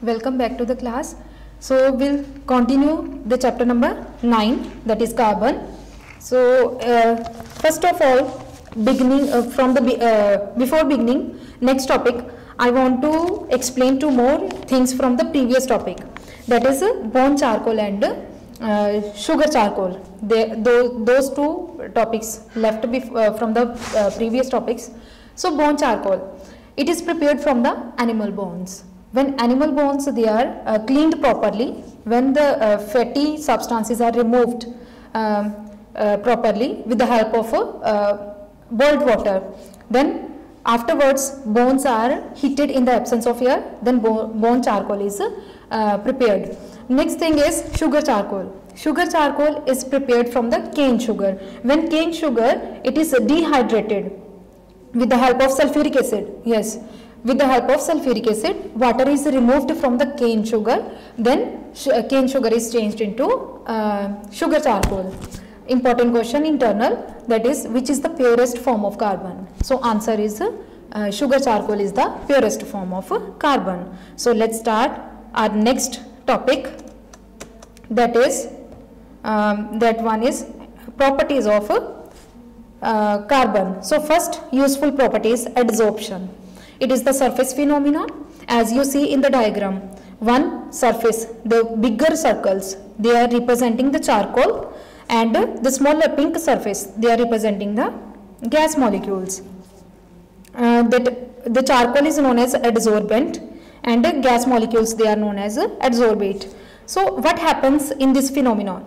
Welcome back to the class. So we'll continue the chapter number 9, that is carbon. So first of all, before beginning next topic, I want to explain two more things from the previous topic, that is bone charcoal and sugar charcoal. Those two topics left from the previous topics. So bone charcoal, it is prepared from the animal bones. When animal bones, they are cleaned properly, when the fatty substances are removed properly with the help of boiled water, then afterwards bones are heated in the absence of air, then bone charcoal is prepared. Next thing is sugar charcoal. Sugar charcoal is prepared from the cane sugar. When cane sugar, it is dehydrated with the help of sulfuric acid. Yes, with the help of sulfuric acid, water is removed from the cane sugar, then cane sugar is changed into sugar charcoal. Important question internal, that is, which is the purest form of carbon? So answer is sugar charcoal is the purest form of carbon. So let's start our next topic, that is that one is properties of carbon. So first useful property is adsorption. It is the surface phenomenon. As you see in the diagram, one surface, the bigger circles, they are representing the charcoal, and the smaller pink surface, they are representing the gas molecules. The charcoal is known as adsorbent, and the gas molecules, they are known as adsorbate. So what happens in this phenomenon?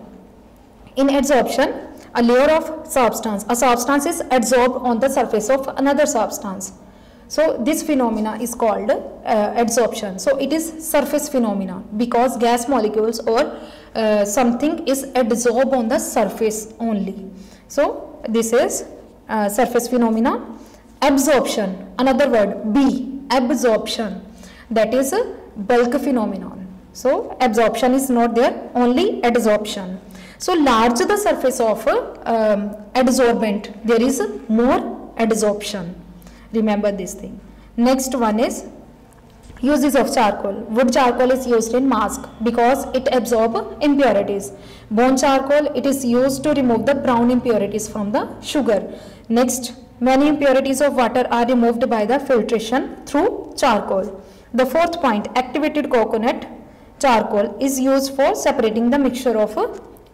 In adsorption, a layer of substance, a substance is adsorbed on the surface of another substance. So this phenomena is called adsorption. So it is surface phenomena because gas molecules or something is adsorbed on the surface only. So this is surface phenomena. Absorption, another word, B, absorption, that is a bulk phenomenon. So absorption is not there, only adsorption. So large the surface of adsorbent, there is more adsorption. Remember this thing. Next one is uses of charcoal. Wood charcoal is used in mask because it absorbs impurities. Bone charcoal, it is used to remove the brown impurities from the sugar. Next, many impurities of water are removed by the filtration through charcoal. The fourth point, activated coconut charcoal is used for separating the mixture of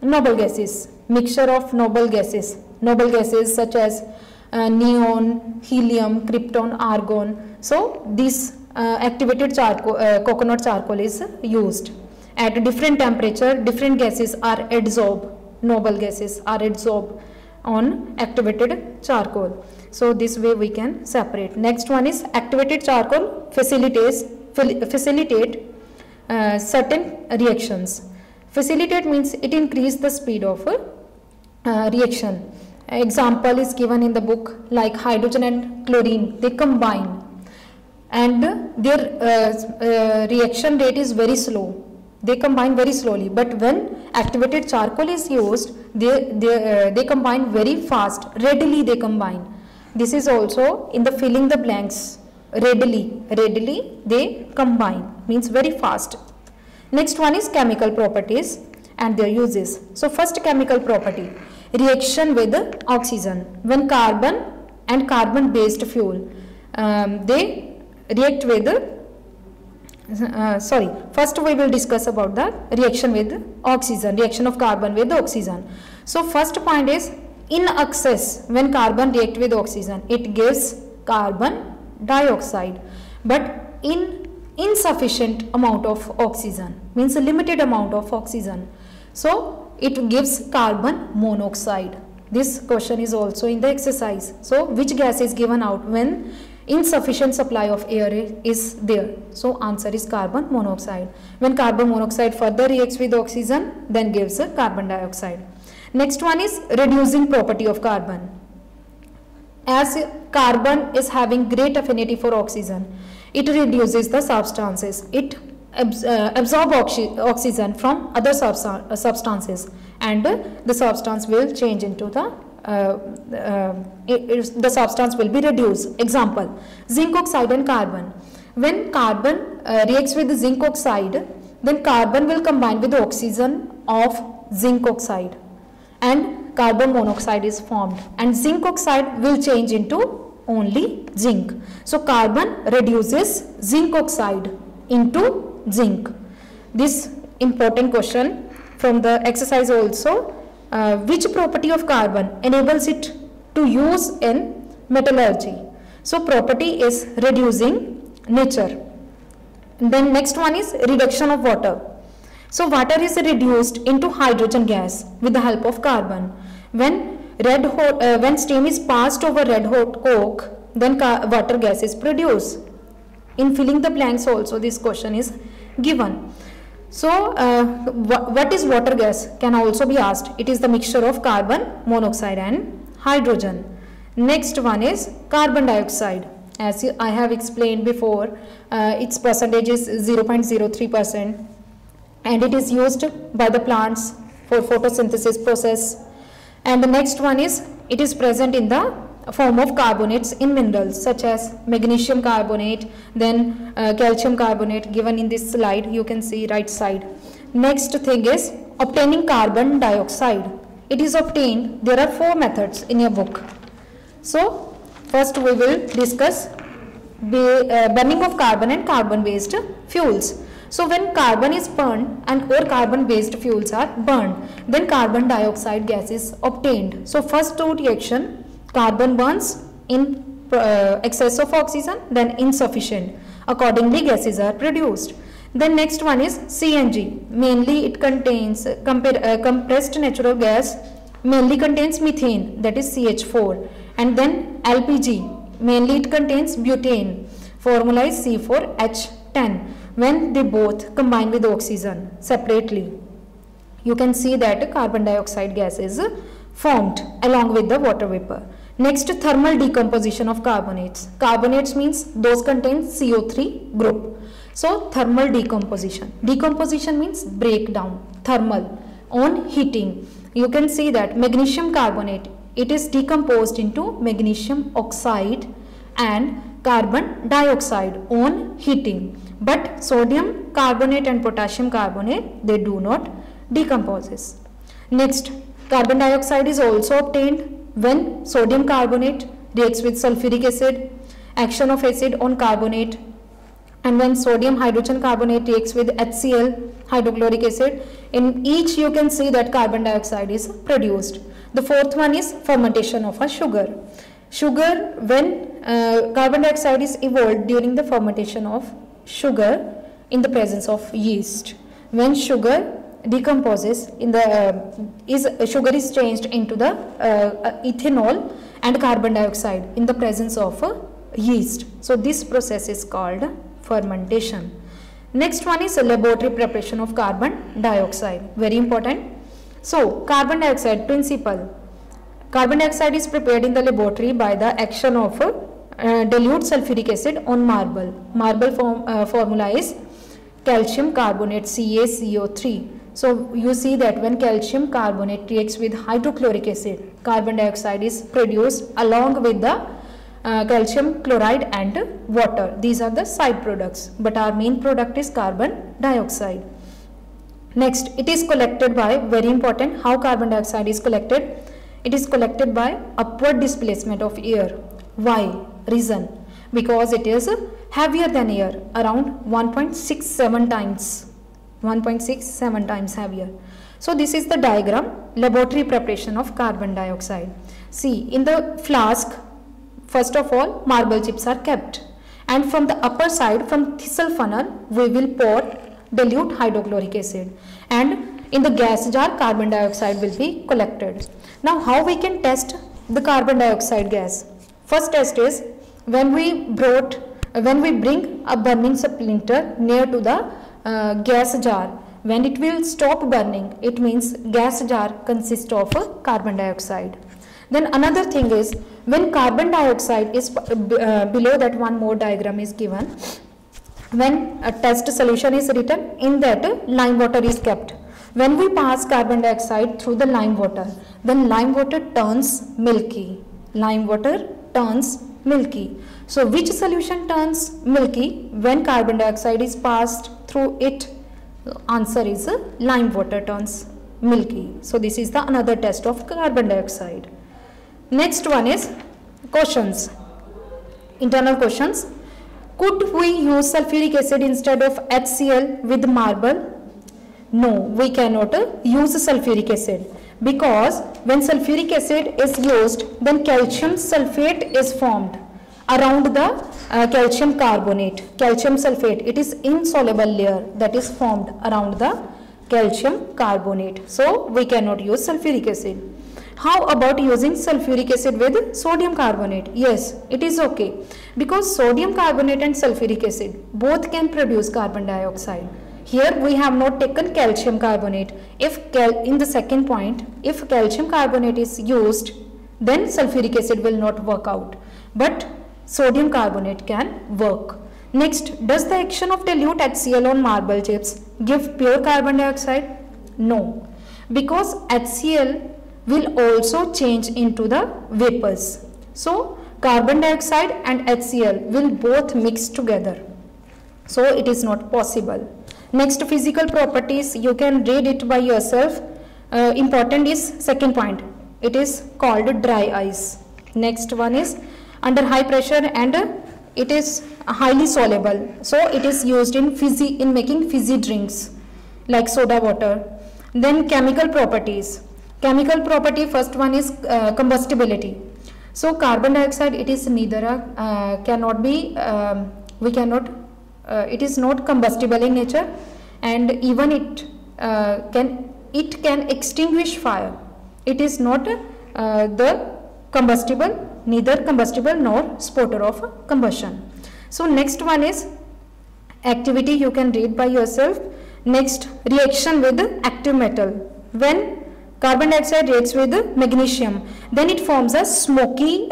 noble gases. Mixture of noble gases. Noble gases such as neon, helium, krypton, argon. So this activated charcoal, coconut charcoal is used. At different temperature, different gases are adsorbed. Noble gases are adsorbed on activated charcoal. So this way we can separate. Next one is activated charcoal facilitate certain reactions. Facilitate means it increases the speed of reaction. Example is given in the book, like hydrogen and chlorine, they combine and their reaction rate is very slow. They combine very slowly, but when activated charcoal is used, they combine very fast, readily they combine. This is also in the filling the blanks, readily they combine, means very fast. Next one is chemical properties and their uses. So first chemical property, reaction with oxygen. When carbon and carbon based fuel, they react with first we will discuss about the reaction with oxygen, reaction of carbon with oxygen. So first point is, in excess, when carbon react with oxygen, it gives carbon dioxide, but in insufficient amount of oxygen, means a limited amount of oxygen, so it gives carbon monoxide. This question is also in the exercise. So which gas is given out when insufficient supply of air is there? So answer is carbon monoxide. When carbon monoxide further reacts with oxygen, then gives carbon dioxide. Next one is reducing property of carbon. As carbon is having great affinity for oxygen, it reduces the substances. It absorb oxygen from other substances, and the substance will change into the substance will be reduced. Example, zinc oxide and carbon. When carbon reacts with zinc oxide, then carbon will combine with oxygen of zinc oxide and carbon monoxide is formed, and zinc oxide will change into only zinc. So carbon reduces zinc oxide into zinc. This important question from the exercise also, which property of carbon enables it to use in metallurgy? So property is reducing nature. Then next one is reduction of water. So water is reduced into hydrogen gas with the help of carbon. When steam is passed over red hot coke, then water gas is produced. In filling the blanks also this question is given. So what is water gas can also be asked. It is the mixture of carbon monoxide and hydrogen. Next one is carbon dioxide. As I have explained before, its percentage is 0.03%, and it is used by the plants for photosynthesis process. And the next one is, it is present in the form of carbonates in minerals such as magnesium carbonate, then calcium carbonate given in this slide, you can see right side. Next thing is obtaining carbon dioxide. It is obtained, there are 4 methods in your book. So first we will discuss burning of carbon and carbon based fuels. So when carbon is burned and or carbon based fuels are burned, then carbon dioxide gas is obtained. So first 2 reaction, carbon burns in excess of oxygen, then insufficient. Accordingly gases are produced. Then next one is CNG. Mainly it contains compressed natural gas, mainly contains methane, that is CH4. And then LPG, mainly it contains butane, formula is C4H10. When they both combine with oxygen separately, you can see that carbon dioxide gas is formed along with the water vapor. Next, thermal decomposition of carbonates. Carbonates means those contain CO3 group. So thermal decomposition. Decomposition means breakdown. Thermal, on heating. You can see that magnesium carbonate, it is decomposed into magnesium oxide and carbon dioxide on heating. But sodium carbonate and potassium carbonate, they do not decompose. Next, carbon dioxide is also obtained when sodium carbonate reacts with sulfuric acid, action of acid on carbonate, and when sodium hydrogen carbonate reacts with HCl, hydrochloric acid. In each you can see that carbon dioxide is produced. The fourth one is fermentation of a sugar. Sugar, when carbon dioxide is evolved during the fermentation of sugar in the presence of yeast. When sugar decomposes in the sugar is changed into the ethanol and carbon dioxide in the presence of yeast. So this process is called fermentation. Next one is laboratory preparation of carbon dioxide, very important. So carbon dioxide principle. Carbon dioxide is prepared in the laboratory by the action of dilute sulfuric acid on marble. Marble formula is calcium carbonate CaCO3. So you see that when calcium carbonate reacts with hydrochloric acid, carbon dioxide is produced along with the calcium chloride and water. These are the side products, but our main product is carbon dioxide. Next, it is collected by, very important, how carbon dioxide is collected. It is collected by upward displacement of air. Why? Reason, because it is heavier than air, around 1.67 times heavier. So this is the diagram, laboratory preparation of carbon dioxide. See, in the flask, first of all, marble chips are kept, and from the upper side, from thistle funnel, we will pour dilute hydrochloric acid, and in the gas jar, carbon dioxide will be collected. Now how we can test the carbon dioxide gas? First test is when we bring a burning splinter near to the gas jar. When it will stop burning, it means gas jar consists of carbon dioxide. Then another thing is, when carbon dioxide is below that, one more diagram is given. When a test solution is written, in that lime water is kept. When we pass carbon dioxide through the lime water, then lime water turns milky. Lime water turns milky. So which solution turns milky when carbon dioxide is passed through it? Answer is lime water turns milky. So this is the another test of carbon dioxide. Next one is questions, internal questions. Could we use sulfuric acid instead of HCl with marble? No, we cannot use sulfuric acid, because when sulfuric acid is used, then calcium sulfate is formed around the calcium carbonate. Calcium sulfate, it is insoluble layer that is formed around the calcium carbonate. So we cannot use sulfuric acid. How about using sulfuric acid with sodium carbonate? Yes, it is okay, because sodium carbonate and sulfuric acid both can produce carbon dioxide. Here we have not taken calcium carbonate. In the second point, if calcium carbonate is used, then sulfuric acid will not work out, but sodium carbonate can work. Next, does the action of dilute HCl on marble chips give pure carbon dioxide? No, because HCl will also change into the vapors. So carbon dioxide and HCl will both mix together. So it is not possible. Next, physical properties, you can read it by yourself. Important is second point. It is called dry ice. Next one is under high pressure, and it is highly soluble. So it is used in making fizzy drinks like soda water. Then chemical properties. Chemical property, first one is combustibility. So carbon dioxide, it is neither it is not combustible in nature, and even it can extinguish fire. It is not neither combustible nor spotter of combustion. So next one is activity, you can read by yourself. Next, reaction with active metal. When carbon dioxide reacts with magnesium, then it forms a smoky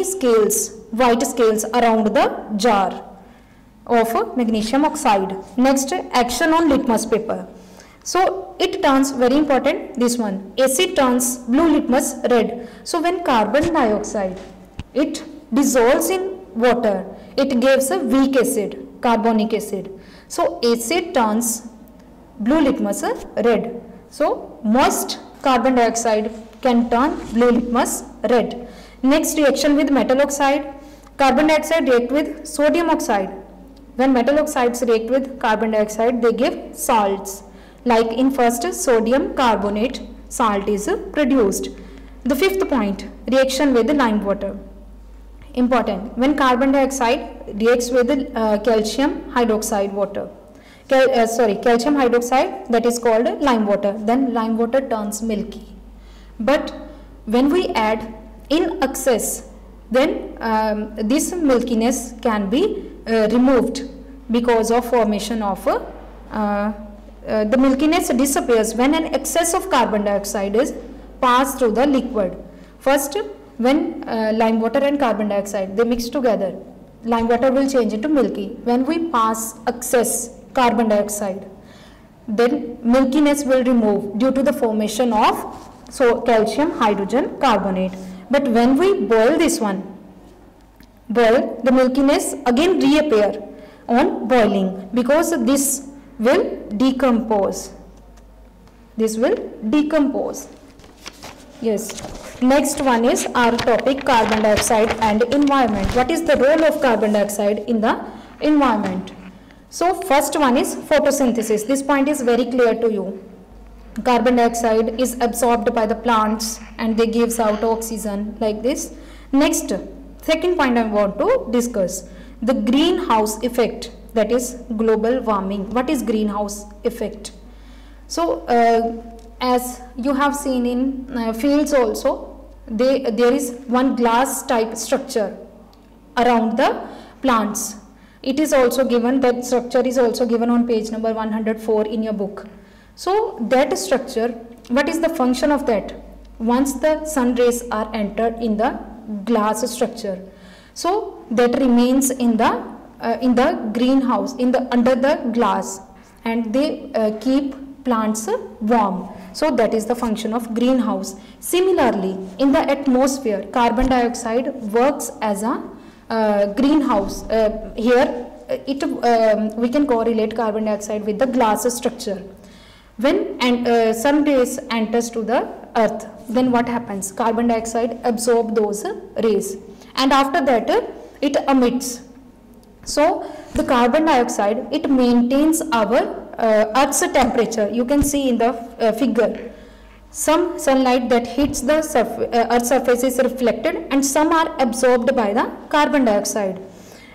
scales, white scales around the jar of magnesium oxide. Next, action on litmus paper. So it turns, very important, this one, acid turns blue litmus red. So when carbon dioxide, it dissolves in water, it gives a weak acid, carbonic acid. So acid turns blue litmus red. So moist carbon dioxide can turn blue litmus red. Next, reaction with metal oxide. Carbon dioxide react with sodium oxide. When metal oxides react with carbon dioxide, they give salts. Like in first, sodium carbonate salt is produced. The fifth point, reaction with lime water. Important. When carbon dioxide reacts with calcium hydroxide water. Calcium hydroxide, that is called lime water. Then lime water turns milky. But when we add in excess, then this milkiness can be removed because of formation of the milkiness disappears when an excess of carbon dioxide is passed through the liquid. First, when lime water and carbon dioxide, they mix together, lime water will change into milky. When we pass excess carbon dioxide, then milkiness will remove due to the formation of calcium hydrogen carbonate. But when we boil this one, the milkiness again reappear on boiling, because this will decompose. This will decompose. Yes. Next one is our topic, carbon dioxide and environment. What is the role of carbon dioxide in the environment? So first one is photosynthesis. This point is very clear to you. Carbon dioxide is absorbed by the plants and they gives out oxygen like this. Next, second point I want to discuss, the greenhouse effect, that is global warming. What is greenhouse effect? So as you have seen in fields also, there is one glass type structure around the plants. It is also given, that structure is also given on page number 104 in your book. So that structure, what is the function of that? Once the sun rays are entered in the glass structure, so that remains in the greenhouse, under the glass, and they keep plants warm. So that is the function of greenhouse. Similarly, in the atmosphere, carbon dioxide works as a greenhouse. Here we can correlate carbon dioxide with the glass structure. When sun rays enters to the earth, then what happens? Carbon dioxide absorb those rays, and after that it emits. So the carbon dioxide, it maintains our earth's temperature. You can see in the figure, some sunlight that hits the earth's surface is reflected, and some are absorbed by the carbon dioxide.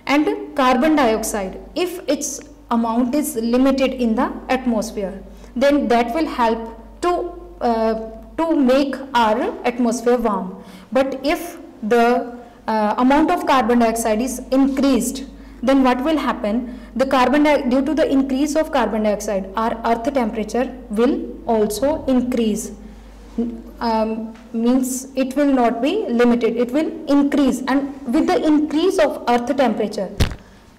And carbon dioxide, if its amount is limited in the atmosphere, then that will help to make our atmosphere warm. But if the amount of carbon dioxide is increased, then what will happen? Due to the increase of carbon dioxide, our earth temperature will also increase. Means it will not be limited, it will increase, and with the increase of earth temperature,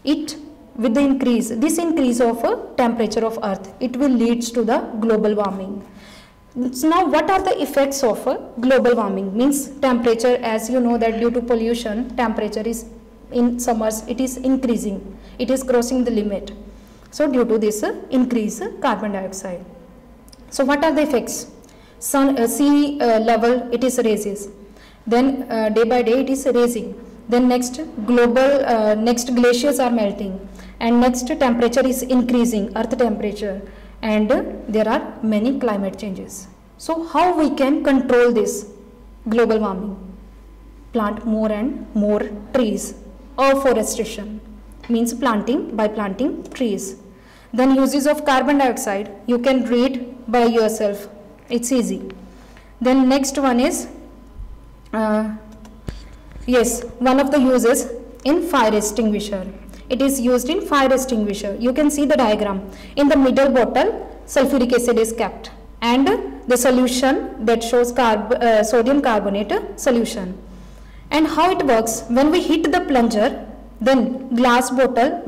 this increase of temperature of earth, it will leads to the global warming. So now what are the effects of global warming? Means temperature, as you know that due to pollution, temperature is in summers, it is increasing, it is crossing the limit. So due to this increase carbon dioxide. So what are the effects? Sea level, it is raises, then day by day it is raising, then next glaciers are melting, and next temperature is increasing, earth temperature, and there are many climate changes. So how we can control this global warming? Plant more and more trees. Afforestation means by planting trees. Then uses of carbon dioxide, you can read by yourself, it's easy. Then next one is one of the uses in fire extinguisher. It is used in fire extinguisher. You can see the diagram. In the middle bottle, sulfuric acid is kept, and the solution that shows sodium carbonate solution. And how it works? When we hit the plunger, then glass bottle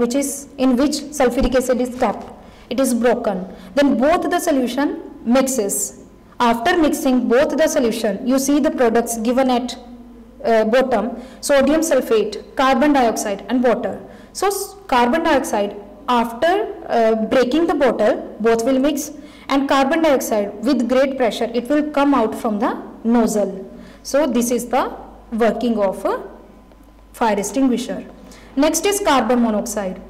in which sulfuric acid is kept, it is broken. Then both the solution mixes. After mixing both the solution, you see the products given at bottom: sodium sulfate, carbon dioxide, and water. So carbon dioxide, after breaking the bottle, both will mix, and carbon dioxide with great pressure, it will come out from the nozzle. So this is the working of a fire extinguisher. Next is carbon monoxide.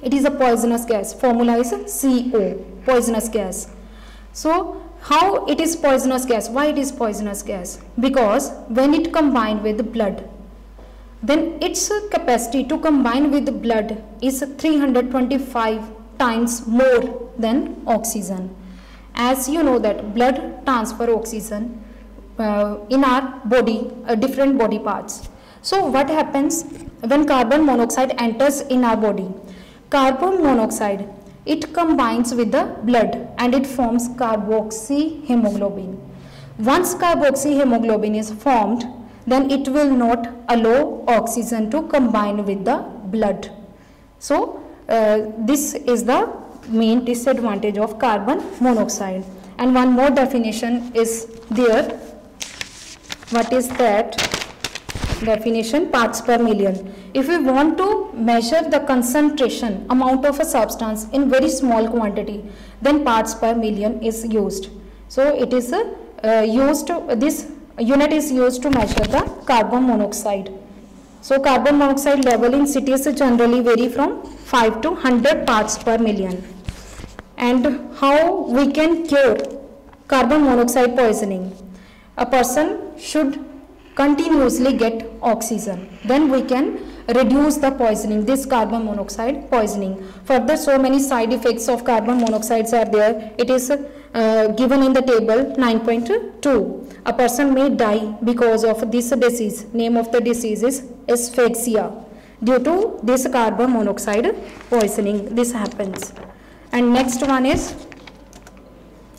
It is a poisonous gas. Formula is CO, poisonous gas. So how it is poisonous gas? Why it is poisonous gas? Because when it combined with blood, then its capacity to combine with blood is 325 times more than oxygen. As you know that blood transfer oxygen in our body, different body parts. So what happens when carbon monoxide enters in our body? Carbon monoxide, it combines with the blood and it forms carboxyhemoglobin. Once carboxyhemoglobin is formed, then it will not allow oxygen to combine with the blood. So this is the main disadvantage of carbon monoxide. And one more definition is there. What is that definition? Parts per million. If we want to measure the concentration amount of a substance in very small quantity, then parts per million is used. So it is this unit is used to measure the carbon monoxide. So carbon monoxide level in cities generally vary from 5 to 100 parts per million. And how we can cure carbon monoxide poisoning? A person should continuously get oxygen. Then we can reduce the poisoning, this carbon monoxide poisoning. Further, so many side effects of carbon monoxides are there. It is given in the table 9.2. A person may die because of this disease. Name of the disease is asphyxia. Due to this carbon monoxide poisoning, this happens. And next one is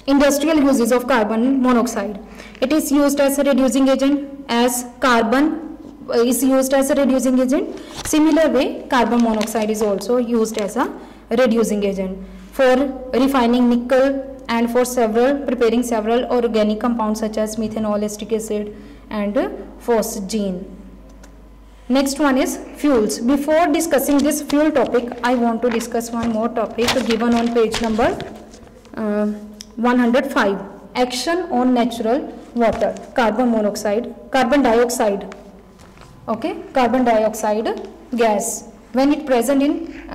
industrial uses of carbon monoxide. It is used as a reducing agent, as carbon is used as a reducing agent. Similar way, carbon monoxide is also used as a reducing agent for refining nickel and for preparing several organic compounds such as methanol, acetic acid, and phosgene. Next one is fuels. Before discussing this fuel topic, I want to discuss one more topic given on page number 105. Action on natural water, carbon dioxide. Okay, carbon dioxide gas. When it present in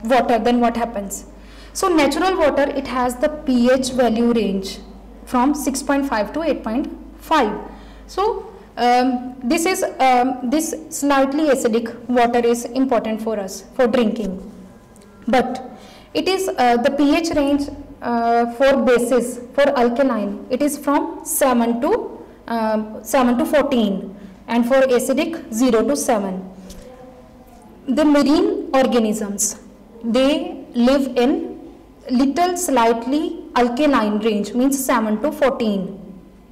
water, then what happens? So natural water, it has the pH value range from 6.5 to 8.5. So this slightly acidic water is important for us for drinking, but it is the pH range for bases, for alkaline, it is from 7 to 14, and for acidic 0 to 7. The marine organisms, they live in little slightly alkaline range, means 7 to 14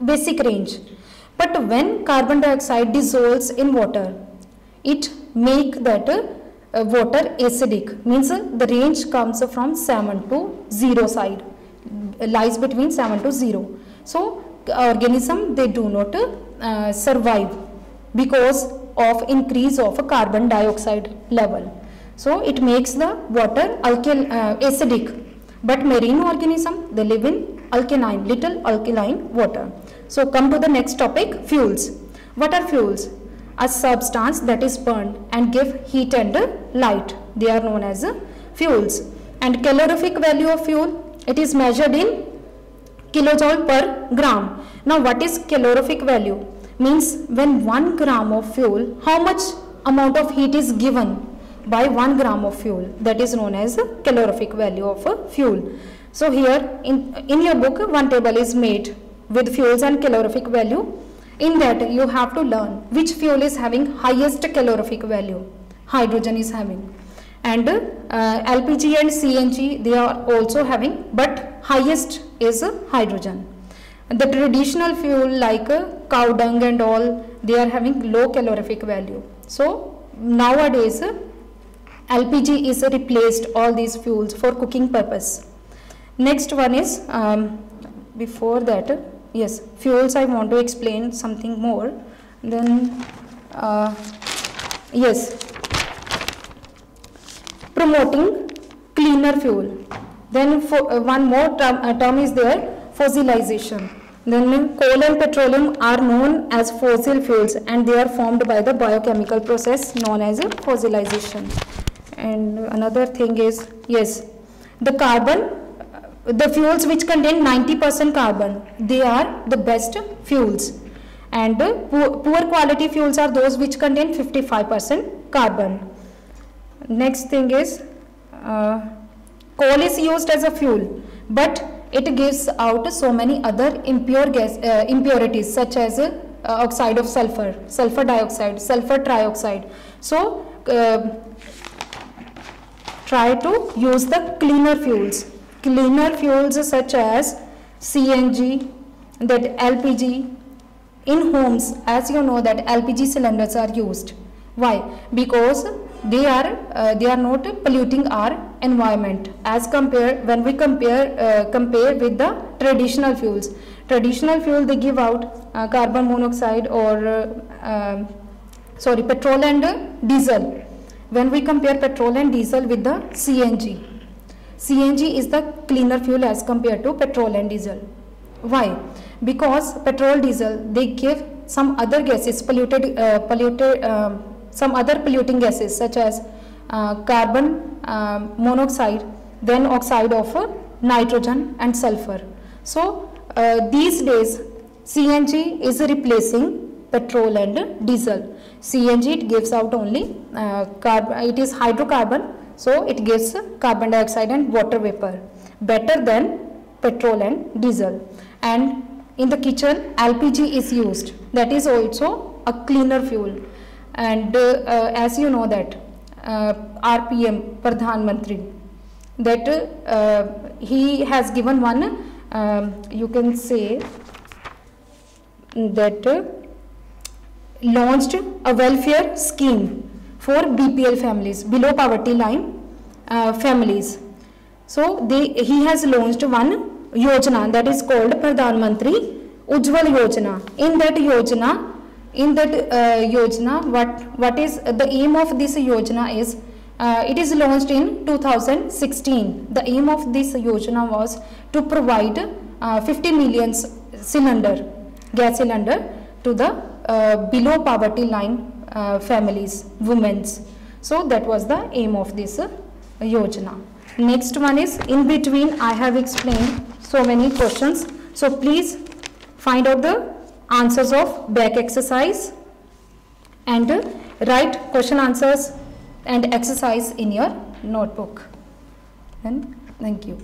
basic range. But when carbon dioxide dissolves in water, it make that water acidic, means the range comes from 7 to 0 side, lies between 7 to 0. So organism, they do not survive because of increase of a carbon dioxide level. So it makes the water acidic. But marine organism, they live in alkaline, little alkaline water. So come to the next topic, fuels. What are fuels? A substance that is burned and give heat and light. They are known as fuels. And calorific value of fuel, it is measured in kilojoule per gram. Now what is calorific value? Means when 1 gram of fuel, how much amount of heat is given by 1 gram of fuel, that is known as calorific value of fuel. So here in your book, one table is made with fuels and calorific value. In that you have to learn which fuel is having highest calorific value. Hydrogen is having, and LPG and CNG, they are also having, but highest is hydrogen. The traditional fuel like cow dung and all, they are having low calorific value. So nowadays LPG is replaced all these fuels for cooking purpose. Next one is before that, yes, fuels, I want to explain something more. Then yes, promoting cleaner fuel. Then for one more term is there, fossilization. Then coal and petroleum are known as fossil fuels, and they are formed by the biochemical process known as fossilization. And another thing is, yes, the carbon, the fuels which contain 90% carbon, they are the best fuels, and poor quality fuels are those which contain 55% carbon. Next thing is, coal is used as a fuel, but it gives out so many other impurities such as oxide of sulfur, sulfur dioxide, sulfur trioxide. So try to use the cleaner fuels. Cleaner fuels such as CNG, that LPG. In homes, as you know that LPG cylinders are used. Why? Because they are not polluting our environment as when we compare with the traditional fuels. Traditional fuel, they give out carbon monoxide or petrol and diesel. When we compare petrol and diesel with the CNG is the cleaner fuel as compared to petrol and diesel. Why? Because petrol, diesel, they give some other gases, some other polluting gases such as carbon monoxide, then oxide of nitrogen and sulfur. So these days CNG is replacing petrol and diesel. CNG, it gives out only it is hydrocarbon, so it gives carbon dioxide and water vapor, better than petrol and diesel. And in the kitchen, LPG is used, that is also a cleaner fuel. And as you know that RPM, Pradhan Mantri, that he has given one, you can say that launched a welfare scheme for BPL families, below poverty line families. So he has launched one Yojana, that is called Pradhan Mantri Ujjwal Yojana. In that Yojana, in that yojana, what is the aim of this yojana is, it is launched in 2016. The aim of this yojana was to provide 50 million gas cylinder to the below poverty line families, women's. So that was the aim of this yojana. Next one is, in between I have explained so many questions, so please find out the answers of back exercise and write question answers and exercise in your notebook. And thank you.